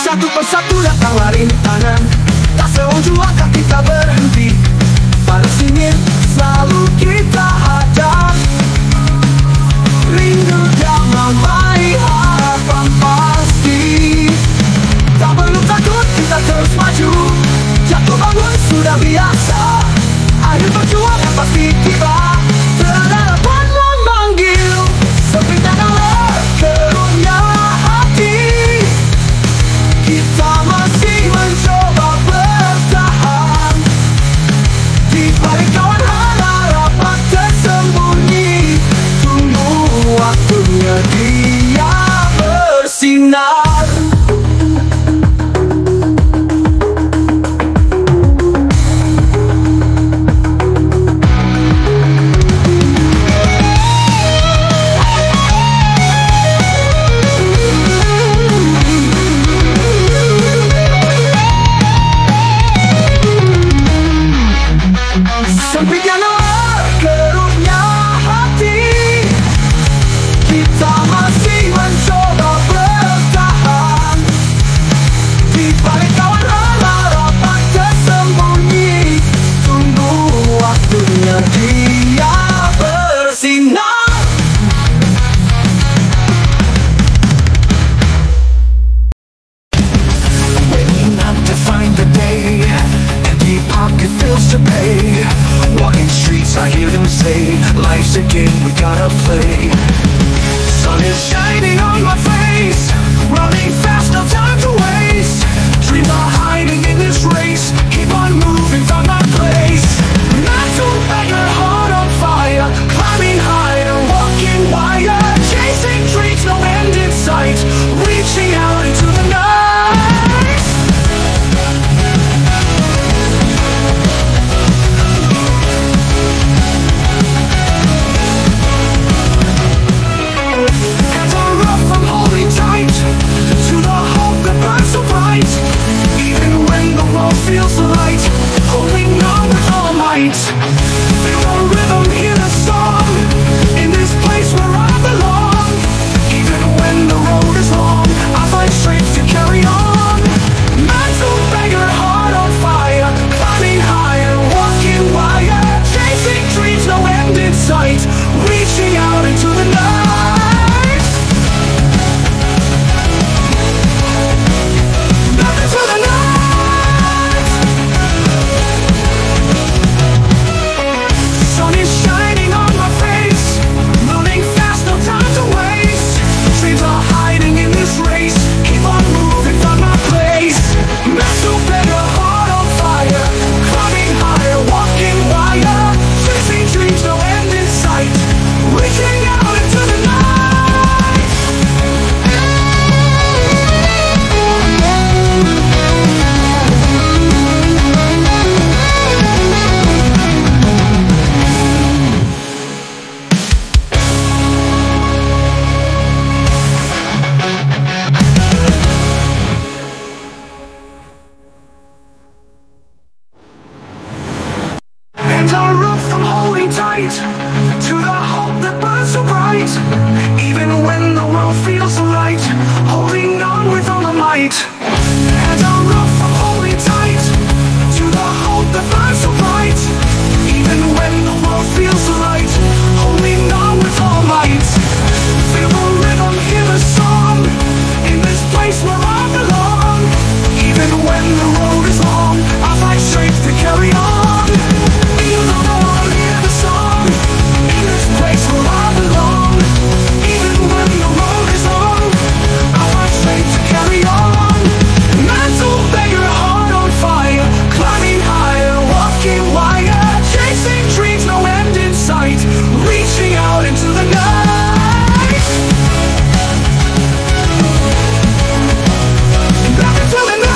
Satu persatu datanglah rintangan, tak seujung langkah kita berhenti. Pada sini selalu kita hadap. Rindu jangan main, harapan pasti. Tak perlu takut, kita terus maju. Jatuh bangun sudah biasa. Akhir perjuangan pasti tiba. Harapan memanggil, sepintakanlah kerunya hati. Kita masih mencoba bertahan. Di balik kawan harapan tersembunyi. Tunggu waktunya dia bersinar. Sempitnya keruhnya hati. Kita masih mencoba bertahan. Di balik kawan harapan tersembunyi. Tunggu waktunya dia bersinar. Waiting up to find the day. Empty pocket bills to pay. Walking streets, I hear them say, life's a game, we gotta play. Sun is shining on my face. Running fast, no time to waste. Dreams are hiding in this race. Keep on moving, found my place. Not to let your heart on fire. Climbing higher, walking wire. Chasing dreams, no end in sight. Reaching out into the night. Feels light, holding on with all might. Feel the rhythm, hear the song. In this place where I belong. Even when the road is long, I find strength to carry on. Mental beggar, heart on fire. Climbing higher, walking wire. Chasing dreams, no end in sight. Reaching out into the night. Nothing to the night. Our roof from holding tight to the hope that burns so bright. Even when the world feels so light, holding on with all my might. Hands are rough, I'm holding tight to the hope that burns so bright. Even when the world feels so light, holding on with all might. Feel the rhythm, hear the song, in this place where I belong. Even when the road is long, I find strength to carry on. Feel the roar, hear the song, in this place where I belong. Even when the road is long, I find strength to carry on. Mental beggar, heart on fire, climbing higher, walking wire, chasing dreams, no end in sight, reaching out into the night. Back into the night.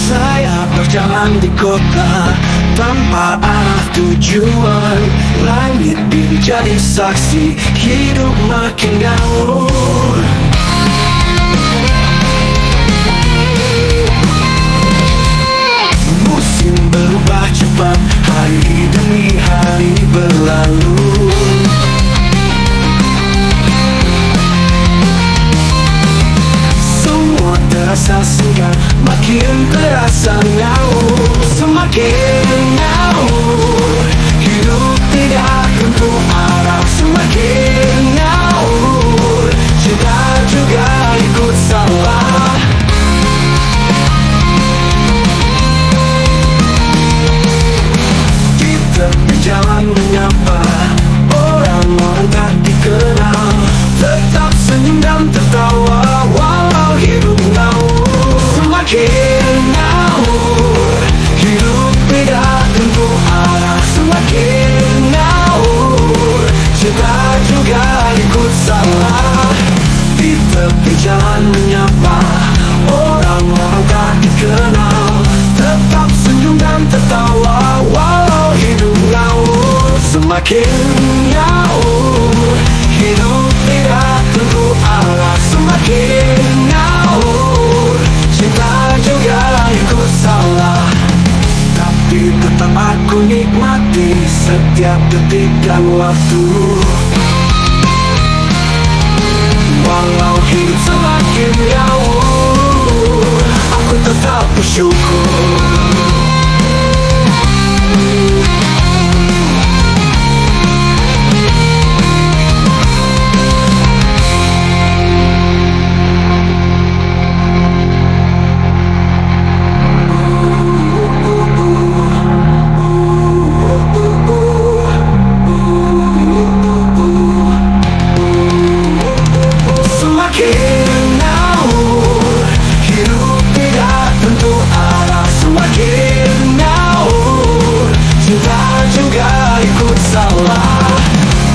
Saya berjalan di kota tanpa arah tujuan. Langit biru jadi saksi, hidup makin ngawur. Musim berubah cepat, hari demi hari berlalu. Semua terasa singkat, makin terasa ngawur. Semakin ngawur, hidup tidak tentu arah. Semakin ngawur, cinta juga ikut salah. Di tepi jalan menyapa orang-orang tak dikenal, tetap senyum dan tertawa walau hidup ngawur. Semakin ngawur, hidup tidak tentu arah. Semakin ngawur, cinta juga ikut salah. Di tepi jalan menyapa orang-orang tak dikenal, tetap senyum dan tertawa walau hidup ngawur. Semakin ngawur, hidup tidak tentu arah. Semakin ngawur, cinta juga ikut salah. Tapi tetap aku nikmati setiap detik dan waktu. Walau hidup semakin ngawur, aku tetap bersyukur.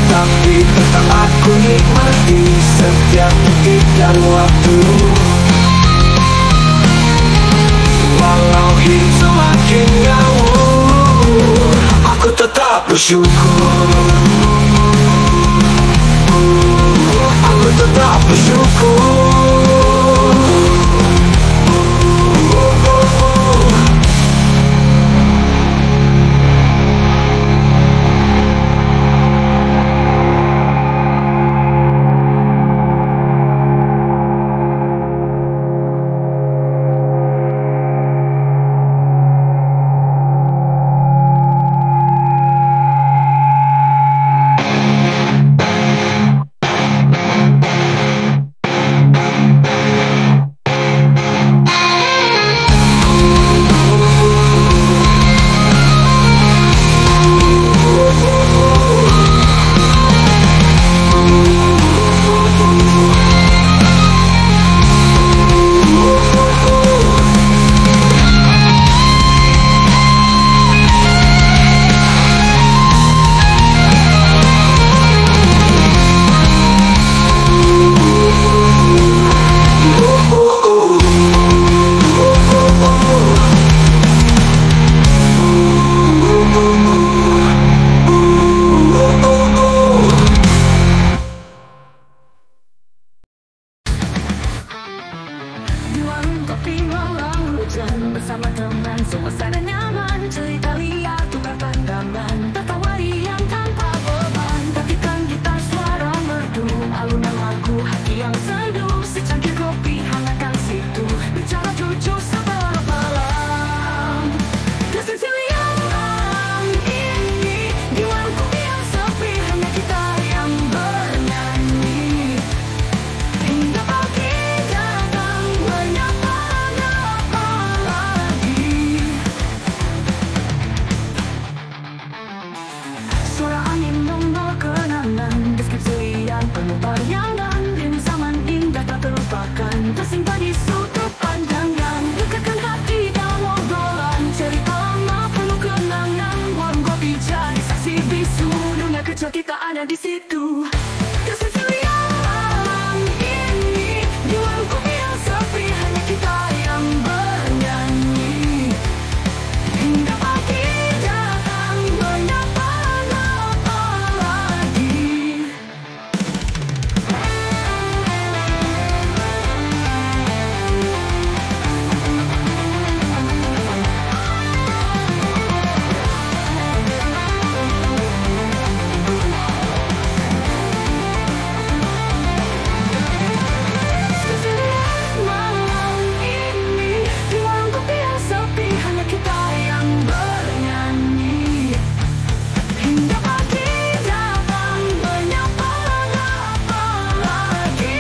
Tapi tetap aku nikmati setiap detik dan waktu. Walau hidup semakin ngawur, aku tetap bersyukur. Aku tetap bersyukur. Suasana nyaman, cerita liar, tukar pandangan, tertawa riang tanpa beban. Tepikan gitar, suara merdu, alunan lagu, hati yang sendu. Secangkir kopi, hangatkan situ, bicara jujur sebermalam. Kesendirian ini di warungku yang sepi, hanya kita yang bernyanyi. Hingga pagi datang menyapa lagi. Suara angin membawa kenangan, deskripsi yang penuh bayangan. Rindu zaman indah tak terlupakan, tersimpan di sudut pandangan. Dekatkan hati dalam obrolan, cerita lama penuh kenangan. Warung kopi jadi saksi bisu, dunia kecil kita ada di situ. Kesendirian ini di warung kopi yang sepi, hanya kita yang bernyanyi. Hingga pagi datang menyapa lagi. Malam ini di warung kopi yang sepi, hanya kita yang bernyanyi. Hingga pagi datang menyapa lagi.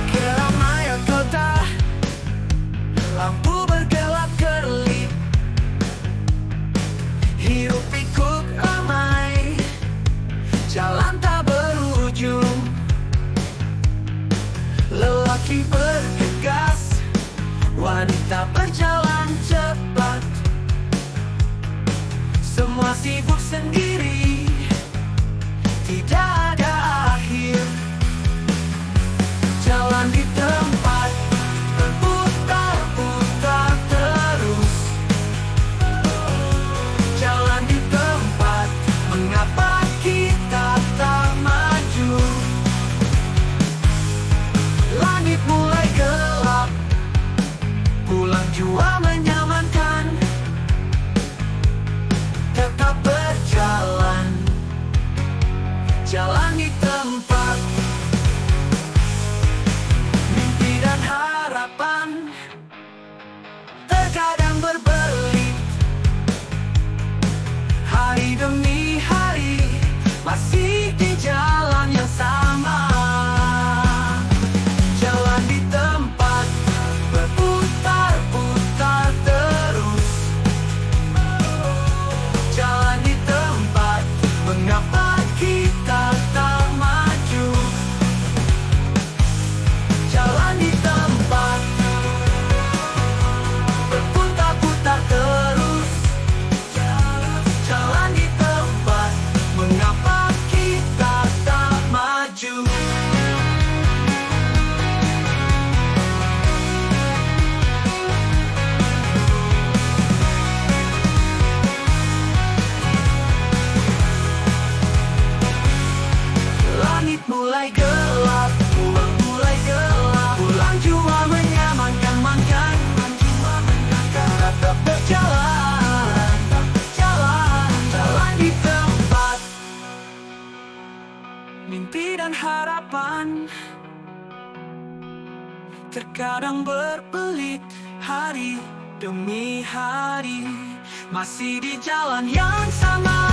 Keramaian kota, lampu bergelap-gelip, hirup pikuk ramai, jalan tak berujung. Lelaki bergegas, wanita berjalan cepat. Semua sibuk sendiri, tidak ada akhir. Jalan di tempat berputar-putar terus. Jalan di tempat, mengapa kita tak maju? Langit mulai gelap, pulang jua menyamankan. Tetap berjalan, jalan di tempat. Mimpi dan harapan terkadang berbelit. Hari demi hari masih di jalan yang sama. Jalan di tempat berputar-putar terus. Jalan di tempat, mengapa kita tak maju? Jalan di tempat berputar-putar terus. Jalan di tempat, mengapa kita tak maju? Langit mulai gelap, mulai gelap, pulang jua menyamankan. Tetap berjalan, jalan di tempat. Mimpi dan harapan terkadang berbelit. Hari demi hari masih di jalan yang sama.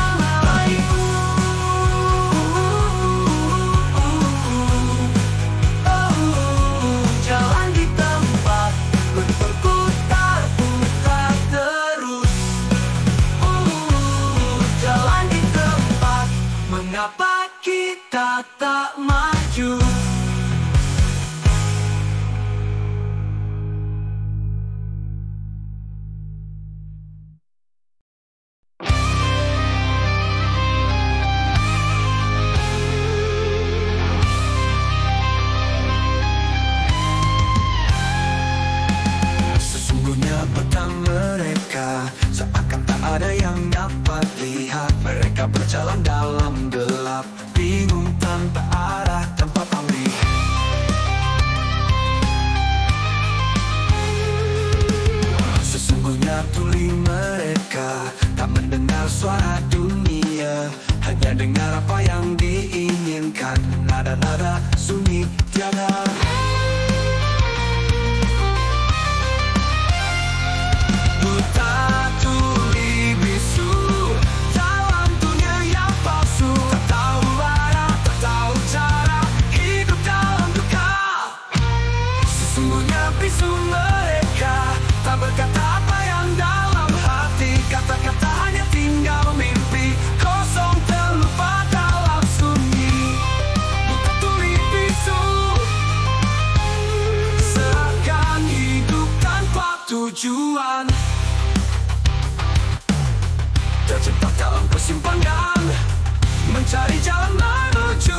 Jalan di tempat berputar-putar terus. Jalan di tempat, mengapa kita tak maju? mendengar suara dunia, hanya dengar apa yang diinginkan. Nada-nada sunyi tiada. Buta tuli bisu dalam dunia yang palsu, tak tahu arah, tak tahu cara, hidup dalam duka. Sesungguhnya bisu mereka tak berkata apa yang dalam hati. Kata-kata hanya tinggal mimpi kosong terlupa dalam sunyi. Buta tuli bisu seakan hidup tanpa tujuan, terjebak dalam persimpangan, mencari jalan menuju